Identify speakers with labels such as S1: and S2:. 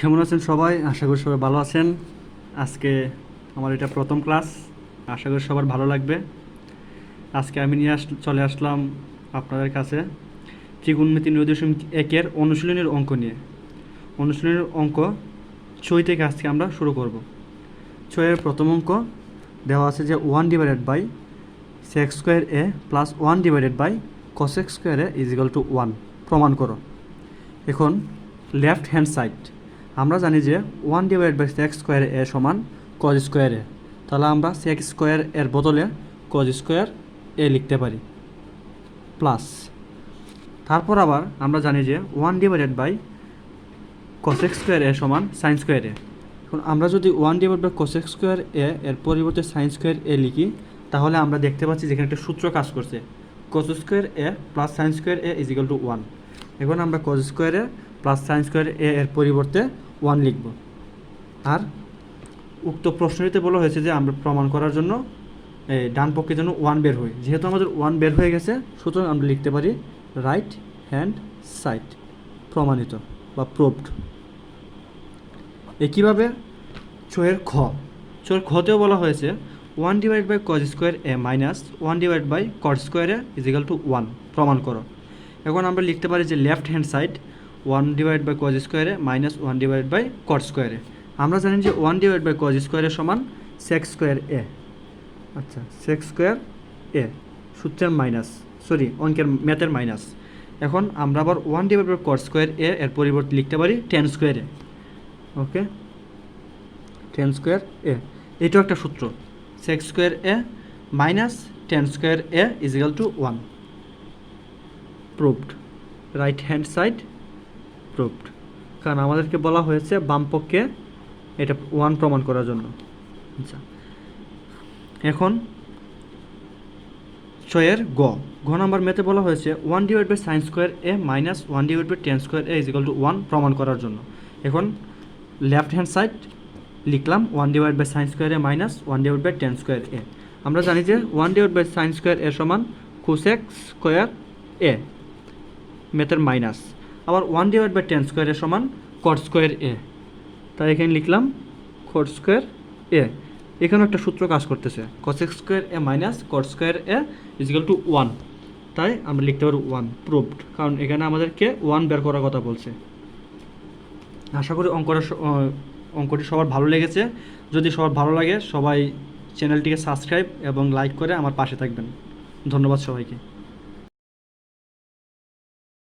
S1: কেমন আছেন সবাই? আশা করি সবাই ভালো আছেন। আজকে আমার এটা প্রথম ক্লাস, আশা করি সবার ভালো লাগবে। আজকে আমি চলে আসলাম আপনাদের কাছে ত্রিগুণমিতি 9.1-এর অনুশীলনের অঙ্ক নিয়ে। অনুশীলনের অঙ্ক 6 থেকে আজকে আমরা শুরু করব। 6-এর প্রথম অঙ্ক দেওয়া আছে যে 1/sec² প্লাস 1/cos² = 1 প্রমাণ করো। এখন লেফট হ্যান্ড সাইড আমরা জানি যে 1/sec² সমান cos², তাহলে আমরা sec² এর বদলে cos² লিখতে পারি প্লাস, তারপর আবার আমরা জানি যে 1/cos² সমান sin²। এখন আমরা যদি 1/cos² এর পরিবর্তে sin² লিখি, তাহলে আমরা দেখতে পাচ্ছি যেখানে একটা সূত্র কাজ করছে, cos² প্লাস sin² = 1। এখন আমরা cos² প্লাস sin² এর পরিবর্তে 1 লিখব। আর উক্ত প্রশ্নটিতে বলা হয়েছে যে আমরা প্রমাণ করার জন্য ডান পক্ষের জন্য 1 বের হয়। যেহেতু আমাদের 1 বের হয়ে গেছে, সুতরাং আমরা লিখতে পারি রাইট হ্যান্ড সাইড প্রমাণিত বা প্রুভড। একইভাবে ছয়ের খতেও বলা হয়েছে 1/cos² মাইনাস 1/cot² = 1 প্রমাণ করো। এখন আমরা লিখতে পারি যে left hand side 1/cos² minus 1/cot²। আমরা জানি যে 1/cos² সমান sec²। আচ্ছা, sec² সূত্রের মাইনাস, অঙ্কের ম্যাথের মাইনাস। এখন আমরা আবার 1/cot² এর পরিবর্তে লিখতে পারি tan²। ওকে, tan² এটাও একটা সূত্র, sec² minus tan² = 1 proved. Right hand side proved, কারণ আমাদেরকে বলা হয়েছে বাম পক্ষে এটা 1 প্রমাণ করার জন্য। আচ্ছা, এখন ছয়ের ঘ নাম্বার ম্যাথে বলা হয়েছে 1/sin² মাইনাস 1/tan² = 1 প্রমাণ করার জন্য। এখন লেফট হ্যান্ড সাইড লিখলাম 1/sin² মাইনাস 1/tan²। আমরা জানি যে 1/sin² সমান cosec² ম্যাথের মাইনাস, আবার 1/tan² সমান cot²। তাই এখানে লিখলাম cot²। এখানেও একটা সূত্র কাজ করতেছে, cosec² মাইনাস cot² = 1। তাই আমরা লিখতে পারি 1 প্রুভড, কারণ এখানে আমাদেরকে 1 বের করার কথা বলছে। আশা করি অঙ্কটি সবার ভালো লেগেছে। যদি সবার ভালো লাগে, সবাই চ্যানেলটিকে সাবস্ক্রাইব এবং লাইক করে আমার পাশে থাকবেন। ধন্যবাদ সবাইকে।